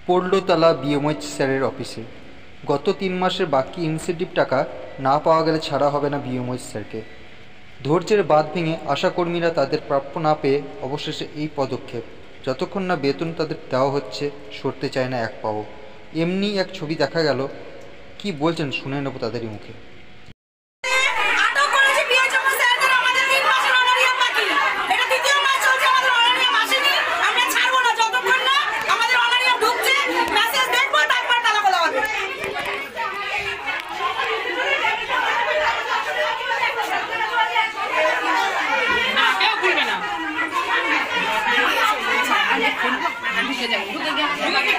পড়লতলা BMH স্যারের অফিসে। গত 3 মাসের বাকি ইনসেন্টিভ টাকা না পাওয়া গেলে ছাড়া হবে না বিএমএইচ স্যারকে। ধৈর্যের বাঁধ ভেঙে আশাকর্মীরা তাদের প্রাপ্য না পেয়ে অবশেষে এই পদক্ষেপ। যতক্ষণ না বেতন তাদের দেওয়া হচ্ছে সরতে চায় না এক পাও। এমনি এক ছবি দেখা গেল, কি বলছেন শুনে নেব তাদেরই মুখে। ঢুকে